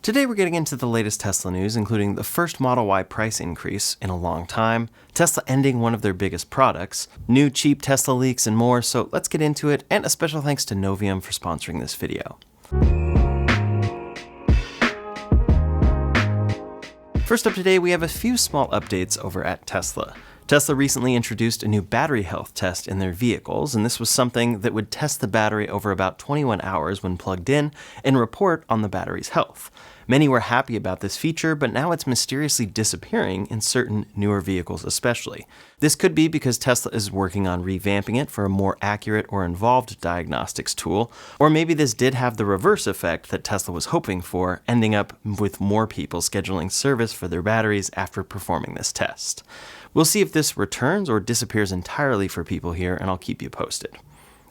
Today we're getting into the latest Tesla news, including the first Model Y price increase in a long time, Tesla ending one of their biggest products, new cheap Tesla leaks, and more, so let's get into it, and a special thanks to Novium for sponsoring this video. First up today, we have a few small updates over at Tesla. Tesla recently introduced a new battery health test in their vehicles, and this was something that would test the battery over about 21 hours when plugged in and report on the battery's health. Many were happy about this feature, but now it's mysteriously disappearing in certain newer vehicles especially. This could be because Tesla is working on revamping it for a more accurate or involved diagnostics tool, or maybe this did have the reverse effect that Tesla was hoping for, ending up with more people scheduling service for their batteries after performing this test. We'll see if this returns or disappears entirely for people here, and I'll keep you posted.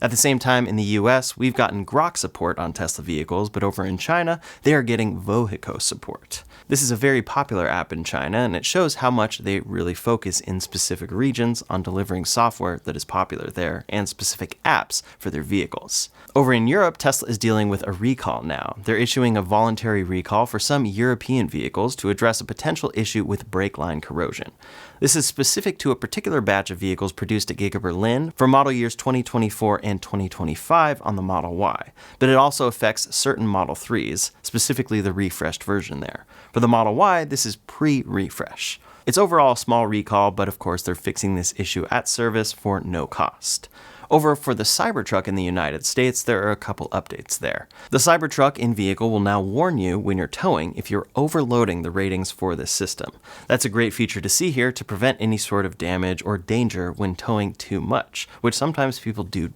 At the same time, in the US, we've gotten Grok support on Tesla vehicles, but over in China, they are getting Vohico support. This is a very popular app in China, and it shows how much they really focus in specific regions on delivering software that is popular there and specific apps for their vehicles. Over in Europe, Tesla is dealing with a recall now. They're issuing a voluntary recall for some European vehicles to address a potential issue with brake line corrosion. This is specific to a particular batch of vehicles produced at Giga Berlin for model years 2024 and 2025 on the Model Y, but it also affects certain Model 3s, specifically the refreshed version there. For the Model Y, this is pre-refresh. It's overall a small recall, but of course they're fixing this issue at service for no cost. Over for the Cybertruck in the United States, there are a couple updates there. The Cybertruck in-vehicle will now warn you when you're towing if you're overloading the ratings for this system. That's a great feature to see here to prevent any sort of damage or danger when towing too much, which sometimes people do.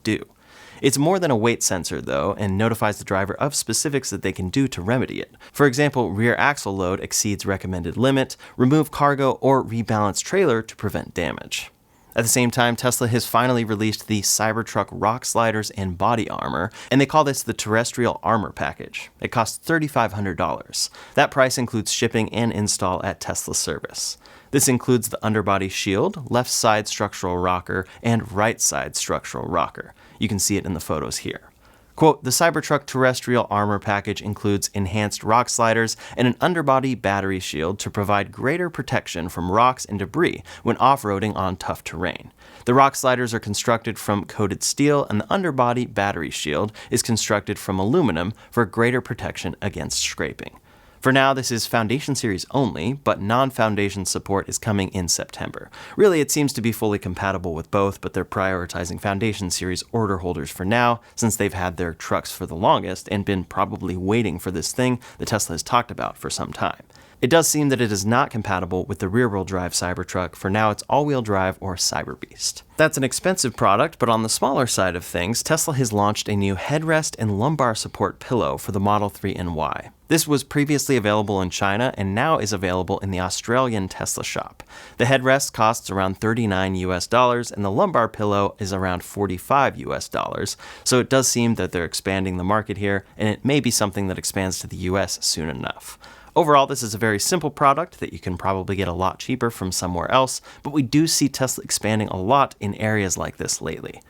It's more than a weight sensor though, and notifies the driver of specifics that they can do to remedy it. For example, rear axle load exceeds recommended limit, remove cargo, or rebalance trailer to prevent damage. At the same time, Tesla has finally released the Cybertruck rock sliders and body armor, and they call this the Terrestrial Armor Package. It costs $3,500. That price includes shipping and install at Tesla service. This includes the underbody shield, left side structural rocker, and right side structural rocker. You can see it in the photos here. Quote, the Cybertruck Terrestrial Armor Package includes enhanced rock sliders and an underbody battery shield to provide greater protection from rocks and debris when off-roading on tough terrain. The rock sliders are constructed from coated steel, and the underbody battery shield is constructed from aluminum for greater protection against scraping. For now, this is Foundation Series only, but non-Foundation support is coming in September. Really, it seems to be fully compatible with both, but they're prioritizing Foundation Series order holders for now, since they've had their trucks for the longest and been probably waiting for this thing that Tesla has talked about for some time. It does seem that it is not compatible with the rear-wheel drive Cybertruck. For now, it's all-wheel drive or Cyberbeast. That's an expensive product, but on the smaller side of things, Tesla has launched a new headrest and lumbar support pillow for the Model 3 and Y. This was previously available in China and now is available in the Australian Tesla shop. The headrest costs around $39 US, and the lumbar pillow is around $45 US, so it does seem that they're expanding the market here, and it may be something that expands to the US soon enough. Overall, this is a very simple product that you can probably get a lot cheaper from somewhere else, but we do see Tesla expanding a lot in areas like this lately.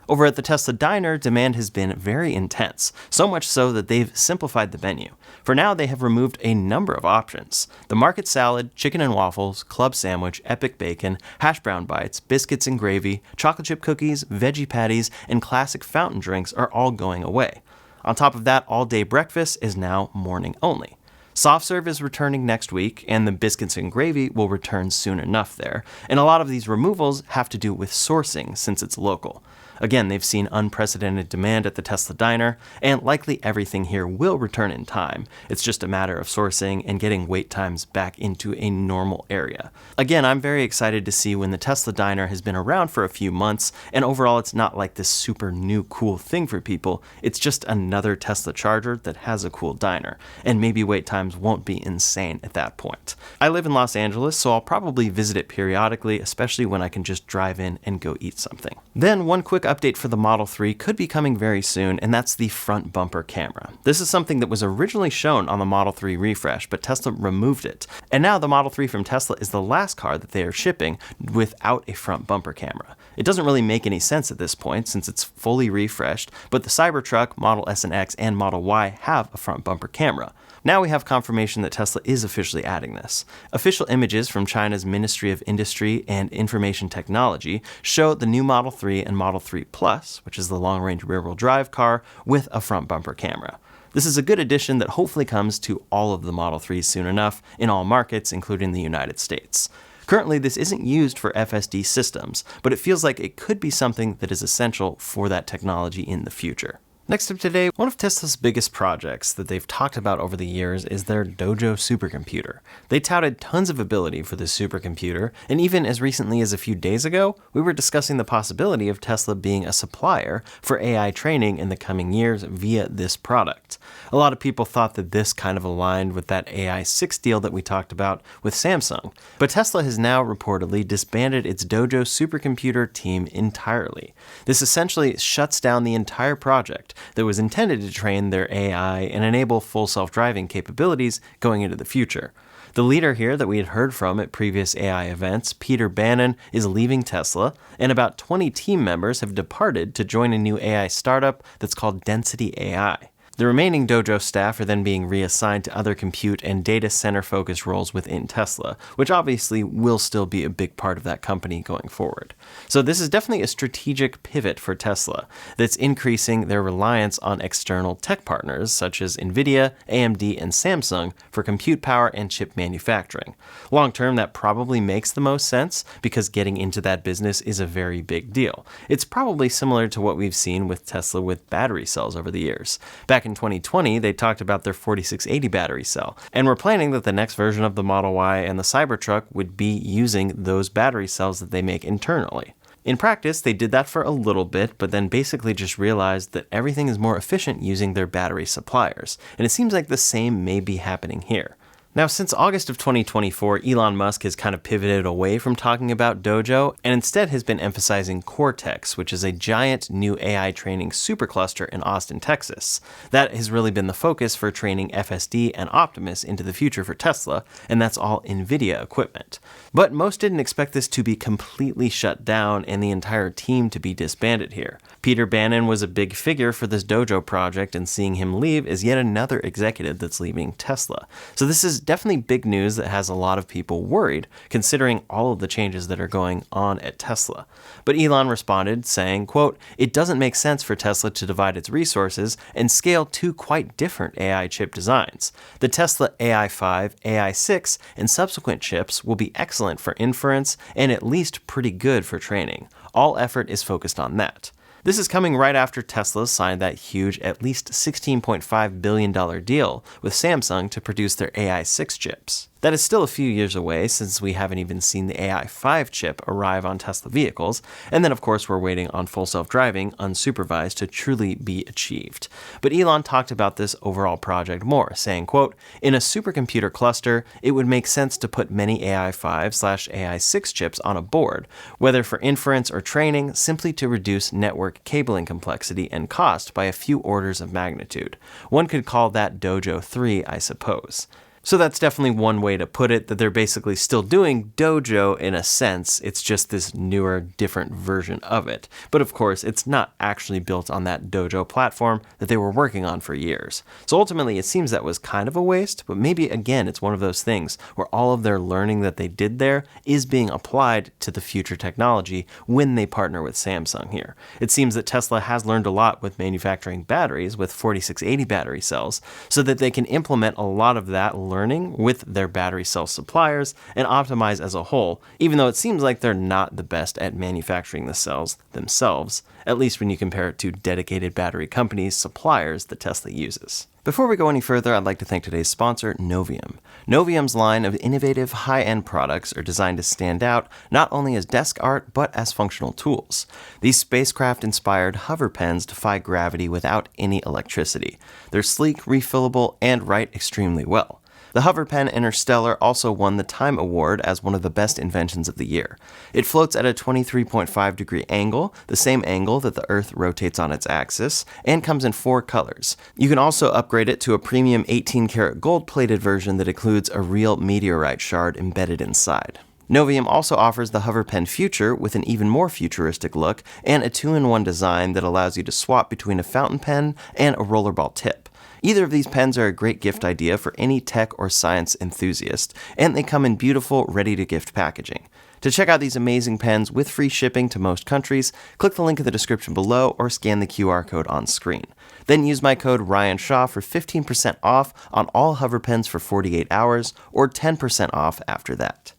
Over at the Tesla Diner, demand has been very intense, so much so that they've simplified the menu. For now, they have removed a number of options. The market salad, chicken and waffles, club sandwich, epic bacon, hash brown bites, biscuits and gravy, chocolate chip cookies, veggie patties, and classic fountain drinks are all going away. On top of that, all-day breakfast is now morning only. Soft serve is returning next week, and the biscuits and gravy will return soon enough there, and a lot of these removals have to do with sourcing since it's local. Again, they've seen unprecedented demand at the Tesla Diner, and likely everything here will return in time. It's just a matter of sourcing and getting wait times back into a normal area. Again, I'm very excited to see when the Tesla Diner has been around for a few months, and overall it's not like this super new cool thing for people. It's just another Tesla charger that has a cool diner, and maybe wait times won't be insane at that point. I live in Los Angeles, so I'll probably visit it periodically, especially when I can just drive in and go eat something. Then one quick update for the Model 3 could be coming very soon, and that's the front bumper camera. This is something that was originally shown on the Model 3 refresh, but Tesla removed it. And now the Model 3 from Tesla is the last car that they are shipping without a front bumper camera. It doesn't really make any sense at this point since it's fully refreshed, but the Cybertruck, Model S and X, and Model Y have a front bumper camera. Now we have confirmation that Tesla is officially adding this. Official images from China's Ministry of Industry and Information Technology show the new Model 3 and Model 3 Plus, which is the long-range rear-wheel drive car, with a front bumper camera. This is a good addition that hopefully comes to all of the Model 3s soon enough, in all markets, including the United States. Currently, this isn't used for FSD systems, but it feels like it could be something that is essential for that technology in the future. Next up today, one of Tesla's biggest projects that they've talked about over the years is their Dojo supercomputer. They touted tons of ability for this supercomputer, and even as recently as a few days ago, we were discussing the possibility of Tesla being a supplier for AI training in the coming years via this product. A lot of people thought that this kind of aligned with that AI 6 deal that we talked about with Samsung, but Tesla has now reportedly disbanded its Dojo supercomputer team entirely. This essentially shuts down the entire project that was intended to train their AI and enable full self-driving capabilities going into the future. The leader here that we had heard from at previous AI events, Peter Bannon, is leaving Tesla, and about 20 team members have departed to join a new AI startup that's called Density AI. The remaining Dojo staff are then being reassigned to other compute and data center-focused roles within Tesla, which obviously will still be a big part of that company going forward. So this is definitely a strategic pivot for Tesla that's increasing their reliance on external tech partners such as NVIDIA, AMD, and Samsung for compute power and chip manufacturing. Long term, that probably makes the most sense because getting into that business is a very big deal. It's probably similar to what we've seen with Tesla with battery cells over the years. Back in 2020, they talked about their 4680 battery cell, and were planning that the next version of the Model Y and the Cybertruck would be using those battery cells that they make internally. In practice, they did that for a little bit, but then basically just realized that everything is more efficient using their battery suppliers, and it seems like the same may be happening here. Now, since August of 2024, Elon Musk has kind of pivoted away from talking about Dojo and instead has been emphasizing Cortex, which is a giant new AI training supercluster in Austin, Texas. That has really been the focus for training FSD and Optimus into the future for Tesla, and that's all NVIDIA equipment. But most didn't expect this to be completely shut down and the entire team to be disbanded here. Peter Bannon was a big figure for this Dojo project, and seeing him leave is yet another executive that's leaving Tesla. So this is definitely big news that has a lot of people worried, considering all of the changes that are going on at Tesla. But Elon responded saying, quote, "It doesn't make sense for Tesla to divide its resources and scale two quite different AI chip designs. The Tesla AI5, AI6, and subsequent chips will be excellent for inference and at least pretty good for training. All effort is focused on that." This is coming right after Tesla signed that huge, at least $16.5 billion deal with Samsung to produce their AI6 chips. That is still a few years away since we haven't even seen the AI5 chip arrive on Tesla vehicles, and then of course we're waiting on full self-driving unsupervised to truly be achieved. But Elon talked about this overall project more, saying, quote, "In a supercomputer cluster, it would make sense to put many AI5/AI6 chips on a board, whether for inference or training, simply to reduce network cabling complexity and cost by a few orders of magnitude. One could call that Dojo 3, I suppose." So that's definitely one way to put it, that they're basically still doing Dojo in a sense. It's just this newer, different version of it. But of course, it's not actually built on that Dojo platform that they were working on for years. So ultimately, it seems that was kind of a waste, but maybe again, it's one of those things where all of their learning that they did there is being applied to the future technology when they partner with Samsung here. It seems that Tesla has learned a lot with manufacturing batteries with 4680 battery cells, so that they can implement a lot of that learning with their battery cell suppliers and optimize as a whole, even though it seems like they're not the best at manufacturing the cells themselves, at least when you compare it to dedicated battery companies' suppliers that Tesla uses. Before we go any further, I'd like to thank today's sponsor, Novium. Novium's line of innovative, high-end products are designed to stand out not only as desk art, but as functional tools. These spacecraft-inspired hover pens defy gravity without any electricity. They're sleek, refillable, and write extremely well. The hover pen Interstellar also won the Time Award as one of the best inventions of the year. It floats at a 23.5-degree angle, the same angle that the Earth rotates on its axis, and comes in 4 colors. You can also upgrade it to a premium 18-karat gold-plated version that includes a real meteorite shard embedded inside. Novium also offers the Hover Pen Future with an even more futuristic look and a 2-in-1 design that allows you to swap between a fountain pen and a rollerball tip. Either of these pens are a great gift idea for any tech or science enthusiast, and they come in beautiful, ready-to-gift packaging. To check out these amazing pens with free shipping to most countries, click the link in the description below or scan the QR code on screen. Then use my code RyanShaw for 15% off on all hover pens for 48 hours or 10% off after that.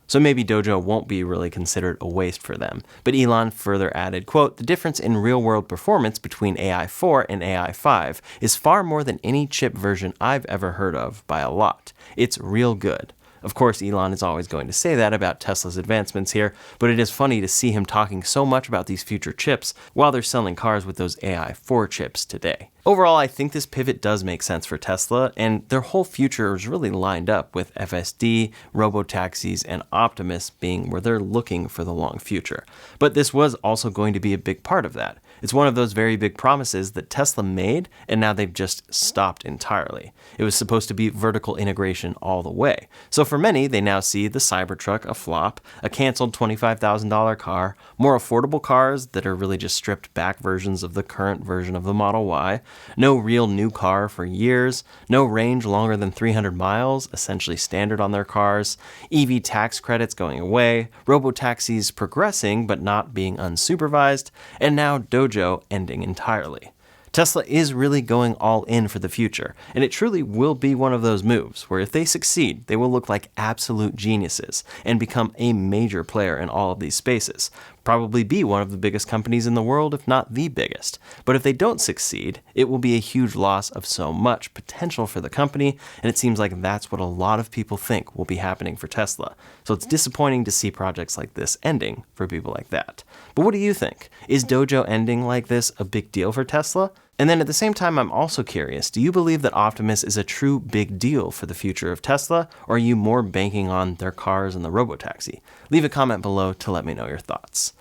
So maybe Dojo won't be really considered a waste for them, but Elon further added, quote, "The difference in real-world performance between AI4 and AI5 is far more than any chip version I've ever heard of by a lot. It's real good." Of course, Elon is always going to say that about Tesla's advancements here, but it is funny to see him talking so much about these future chips while they're selling cars with those AI4 chips today. Overall, I think this pivot does make sense for Tesla, and their whole future is really lined up with FSD, robotaxis, and Optimus being where they're looking for the long future. But this was also going to be a big part of that. It's one of those very big promises that Tesla made, and now they've just stopped entirely. It was supposed to be vertical integration all the way. So for many, they now see the Cybertruck a flop, a canceled $25,000 car, more affordable cars that are really just stripped back versions of the current version of the Model Y, no real new car for years, no range longer than 300 miles, essentially standard on their cars, EV tax credits going away, robotaxis progressing but not being unsupervised, and now Dojo ending entirely. Tesla is really going all in for the future, and it truly will be one of those moves where if they succeed, they will look like absolute geniuses and become a major player in all of these spaces. Probably be one of the biggest companies in the world, if not the biggest. But if they don't succeed, it will be a huge loss of so much potential for the company, and it seems like that's what a lot of people think will be happening for Tesla. So it's disappointing to see projects like this ending for people like that. But what do you think? Is Dojo ending like this a big deal for Tesla? And then at the same time, I'm also curious, do you believe that Optimus is a true big deal for the future of Tesla, or are you more banking on their cars and the robotaxi? Leave a comment below to let me know your thoughts.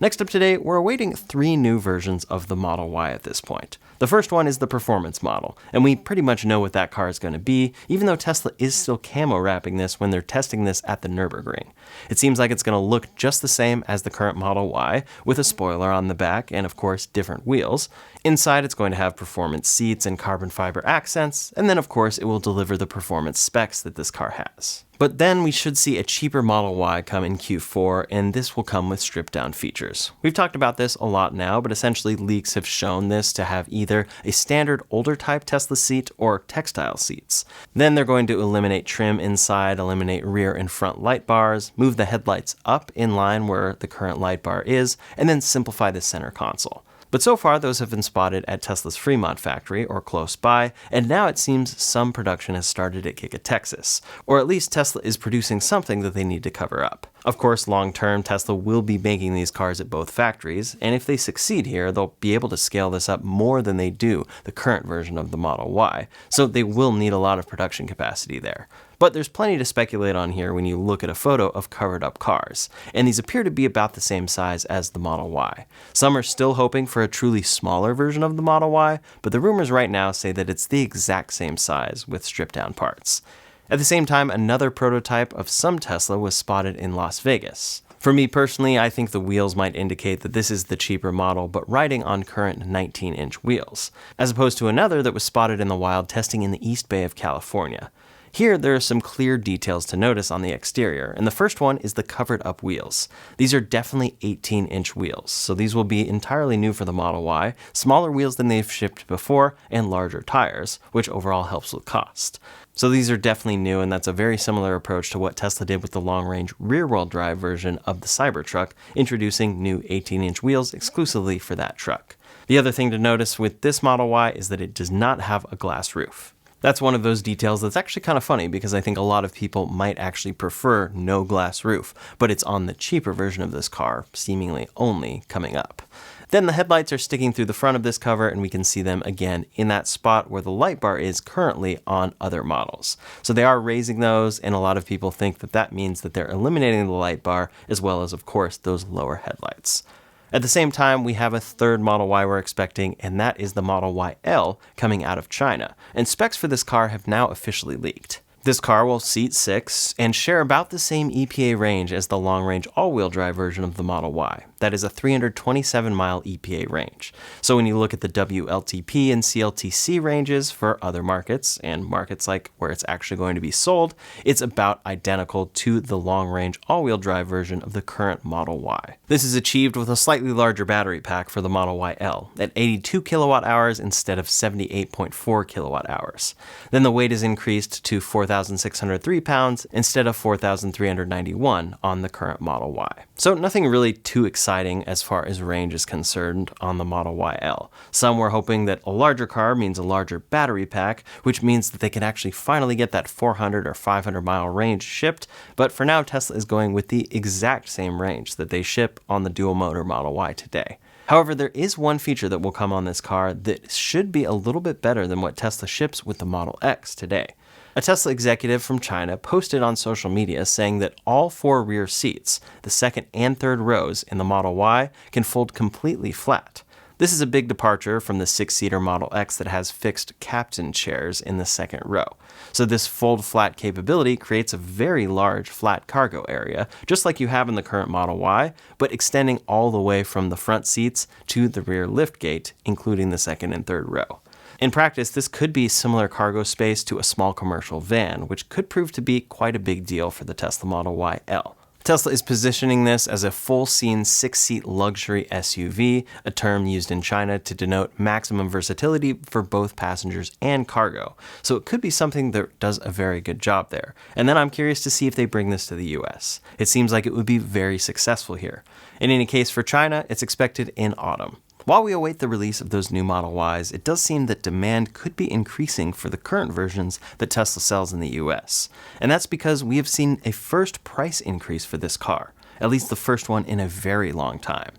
Next up today, we're awaiting 3 new versions of the Model Y at this point. The first one is the performance model, and we pretty much know what that car is going to be, even though Tesla is still camo wrapping this when they're testing this at the Nürburgring. It seems like it's going to look just the same as the current Model Y, with a spoiler on the back and of course different wheels. Inside it's going to have performance seats and carbon fiber accents, and then of course it will deliver the performance specs that this car has. But then we should see a cheaper Model Y come in Q4, and this will come with stripped down features. We've talked about this a lot now, but essentially leaks have shown this to have either a standard older type Tesla seat or textile seats. Then they're going to eliminate trim inside, eliminate rear and front light bars, move the headlights up in line where the current light bar is, and then simplify the center console. But so far, those have been spotted at Tesla's Fremont factory or close by, and now it seems some production has started at Giga Texas, or at least Tesla is producing something that they need to cover up. Of course, long-term, Tesla will be making these cars at both factories, and if they succeed here, they'll be able to scale this up more than they do the current version of the Model Y, so they will need a lot of production capacity there. But there's plenty to speculate on here when you look at a photo of covered up cars, and these appear to be about the same size as the Model Y. Some are still hoping for a truly smaller version of the Model Y, but the rumors right now say that it's the exact same size with stripped down parts. At the same time, another prototype of some Tesla was spotted in Las Vegas. For me personally, I think the wheels might indicate that this is the cheaper model, but riding on current 19-inch wheels, as opposed to another that was spotted in the wild testing in the East Bay of California. Here, there are some clear details to notice on the exterior, and the first one is the covered up wheels. These are definitely 18-inch wheels, so these will be entirely new for the Model Y, smaller wheels than they've shipped before, and larger tires, which overall helps with cost. So these are definitely new, and that's a very similar approach to what Tesla did with the long-range rear-wheel drive version of the Cybertruck, introducing new 18-inch wheels exclusively for that truck. The other thing to notice with this Model Y is that it does not have a glass roof. That's one of those details that's actually kind of funny because I think a lot of people might actually prefer no glass roof, but it's on the cheaper version of this car, seemingly only coming up. Then the headlights are sticking through the front of this cover, and we can see them again in that spot where the light bar is currently on other models. So they are raising those, and a lot of people think that that means that they're eliminating the light bar, as well as, of course, those lower headlights. At the same time, we have a third Model Y we're expecting, and that is the Model YL coming out of China. And specs for this car have now officially leaked. This car will seat 6 and share about the same EPA range as the long-range all-wheel drive version of the Model Y. That is a 327-mile EPA range. So when you look at the WLTP and CLTC ranges for other markets, and markets like where it's actually going to be sold, it's about identical to the long-range all-wheel drive version of the current Model Y. This is achieved with a slightly larger battery pack for the Model YL at 82 kilowatt hours instead of 78.4 kilowatt hours. Then the weight is increased to 4,603 pounds instead of 4,391 on the current Model Y. So nothing really too exciting as far as range is concerned on the Model YL. Some were hoping that a larger car means a larger battery pack, which means that they can actually finally get that 400 or 500 mile range shipped, but for now Tesla is going with the exact same range that they ship on the dual motor Model Y today. However, there is one feature that will come on this car that should be a little bit better than what Tesla ships with the Model X today. A Tesla executive from China posted on social media saying that all 4 rear seats, the second and third rows in the Model Y, can fold completely flat. This is a big departure from the 6-seater Model X that has fixed captain chairs in the second row. So this fold flat capability creates a very large flat cargo area, just like you have in the current Model Y, but extending all the way from the front seats to the rear liftgate, including the second and third row. In practice, this could be similar cargo space to a small commercial van, which could prove to be quite a big deal for the Tesla Model YL. Tesla is positioning this as a full-scene 6-seat luxury SUV, a term used in China to denote maximum versatility for both passengers and cargo. So it could be something that does a very good job there. And then I'm curious to see if they bring this to the US. It seems like it would be very successful here. In any case, for China, it's expected in autumn. While we await the release of those new Model Ys, it does seem that demand could be increasing for the current versions that Tesla sells in the US. And that's because we have seen a first price increase for this car, at least the first one in a very long time.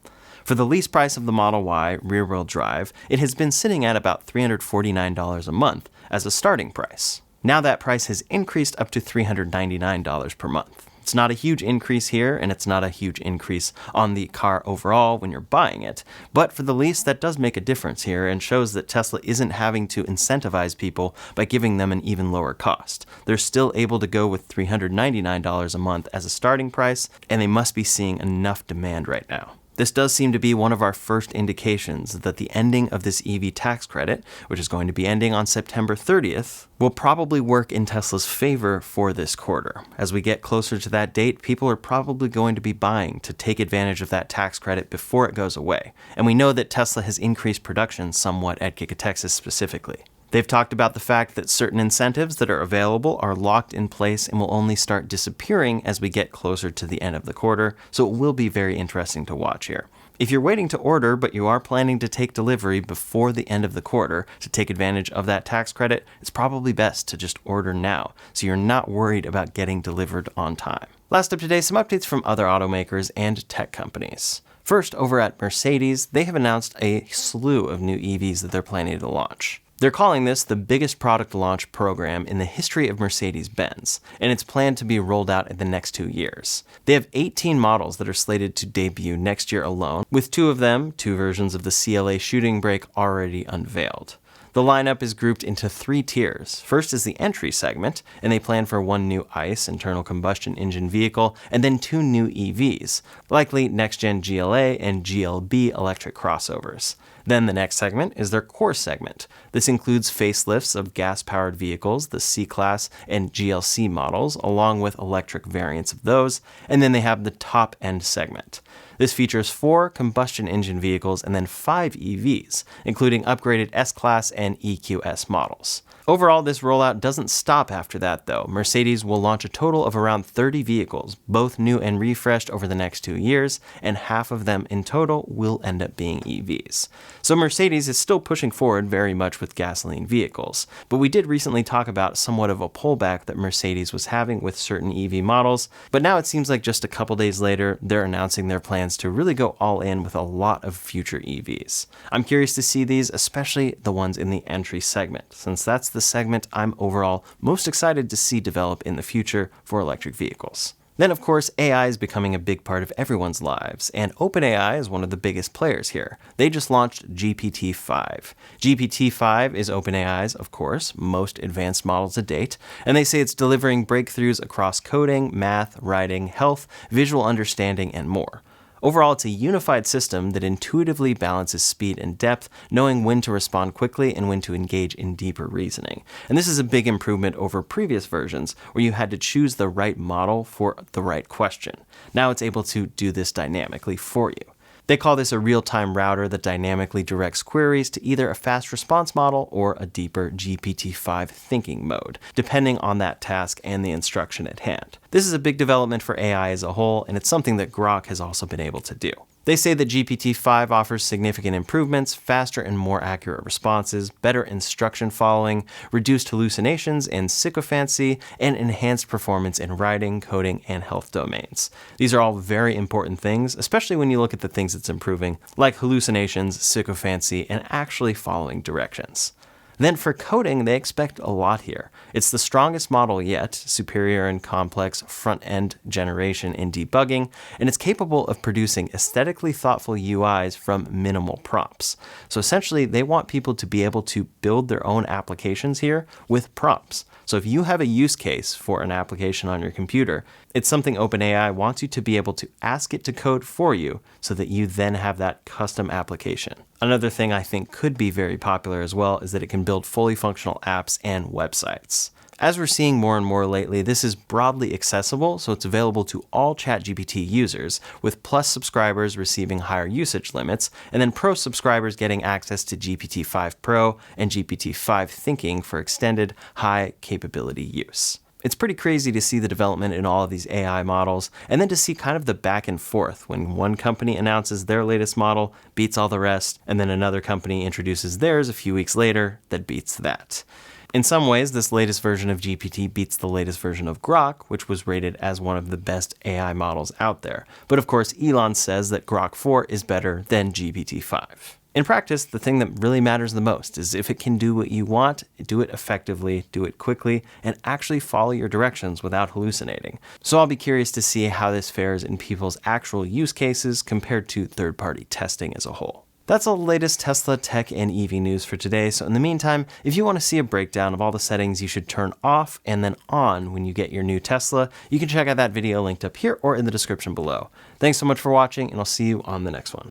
For the lease price of the Model Y rear-wheel drive, it has been sitting at about $349 a month as a starting price. Now that price has increased up to $399 per month. It's not a huge increase here, and it's not a huge increase on the car overall when you're buying it. But for the lease, that does make a difference here and shows that Tesla isn't having to incentivize people by giving them an even lower cost. They're still able to go with $399 a month as a starting price, and they must be seeing enough demand right now. This does seem to be one of our first indications that the ending of this EV tax credit, which is going to be ending on September 30th, will probably work in Tesla's favor for this quarter. As we get closer to that date, people are probably going to be buying to take advantage of that tax credit before it goes away. And we know that Tesla has increased production somewhat at Giga Texas specifically. They've talked about the fact that certain incentives that are available are locked in place and will only start disappearing as we get closer to the end of the quarter, so it will be very interesting to watch here. If you're waiting to order, but you are planning to take delivery before the end of the quarter to take advantage of that tax credit, it's probably best to just order now, so you're not worried about getting delivered on time. Last up today, some updates from other automakers and tech companies. First, over at Mercedes, they have announced a slew of new EVs that they're planning to launch. They're calling this the biggest product launch program in the history of Mercedes-Benz, and it's planned to be rolled out in the next 2 years. They have 18 models that are slated to debut next year alone, with 2 of them, 2 versions of the CLA shooting brake, already unveiled. The lineup is grouped into 3 tiers. First is the entry segment, and they plan for 1 new ICE, internal combustion engine vehicle, and then 2 new EVs, likely next-gen GLA and GLB electric crossovers. Then the next segment is their core segment. This includes facelifts of gas-powered vehicles, the C-Class and GLC models, along with electric variants of those, and then they have the top-end segment. This features 4 combustion engine vehicles and then 5 EVs, including upgraded S-Class and EQS models. Overall, this rollout doesn't stop after that, though. Mercedes will launch a total of around 30 vehicles, both new and refreshed over the next 2 years, and half of them in total will end up being EVs. So Mercedes is still pushing forward very much with gasoline vehicles, but we did recently talk about somewhat of a pullback that Mercedes was having with certain EV models, but now it seems like just a couple days later, they're announcing their plans to really go all in with a lot of future EVs. I'm curious to see these, especially the ones in the entry segment, since that's the segment I'm overall most excited to see develop in the future for electric vehicles. Then, of course, AI is becoming a big part of everyone's lives, and OpenAI is one of the biggest players here. They just launched GPT-5. GPT-5 is OpenAI's, of course, most advanced model to date, and they say it's delivering breakthroughs across coding, math, writing, health, visual understanding, and more. Overall, it's a unified system that intuitively balances speed and depth, knowing when to respond quickly and when to engage in deeper reasoning. And this is a big improvement over previous versions, where you had to choose the right model for the right question. Now it's able to do this dynamically for you. They call this a real-time router that dynamically directs queries to either a fast response model or a deeper GPT-5 thinking mode, depending on that task and the instruction at hand. This is a big development for AI as a whole, and it's something that Grok has also been able to do. They say that GPT-5 offers significant improvements, faster and more accurate responses, better instruction following, reduced hallucinations and sycophancy, and enhanced performance in writing, coding, and health domains. These are all very important things, especially when you look at the things it's improving, like hallucinations, sycophancy, and actually following directions. Then for coding, they expect a lot here. It's the strongest model yet, superior and complex front-end generation in debugging, and it's capable of producing aesthetically thoughtful UIs from minimal prompts. So essentially, they want people to be able to build their own applications here with prompts. So if you have a use case for an application on your computer, it's something OpenAI wants you to be able to ask it to code for you so that you then have that custom application. Another thing I think could be very popular as well is that it can build fully functional apps and websites. As we're seeing more and more lately, this is broadly accessible, so it's available to all ChatGPT users, with Plus subscribers receiving higher usage limits, and then Pro subscribers getting access to GPT-5 Pro and GPT-5 Thinking for extended, high-capability use. It's pretty crazy to see the development in all of these AI models, and then to see kind of the back and forth when one company announces their latest model, beats all the rest, and then another company introduces theirs a few weeks later that beats that. In some ways, this latest version of GPT beats the latest version of Grok, which was rated as one of the best AI models out there. But of course, Elon says that Grok 4 is better than GPT-5. In practice, the thing that really matters the most is if it can do what you want, do it effectively, do it quickly, and actually follow your directions without hallucinating. So I'll be curious to see how this fares in people's actual use cases compared to third-party testing as a whole. That's all the latest Tesla tech and EV news for today, so in the meantime, if you want to see a breakdown of all the settings you should turn off and then on when you get your new Tesla, you can check out that video linked up here or in the description below. Thanks so much for watching, and I'll see you on the next one.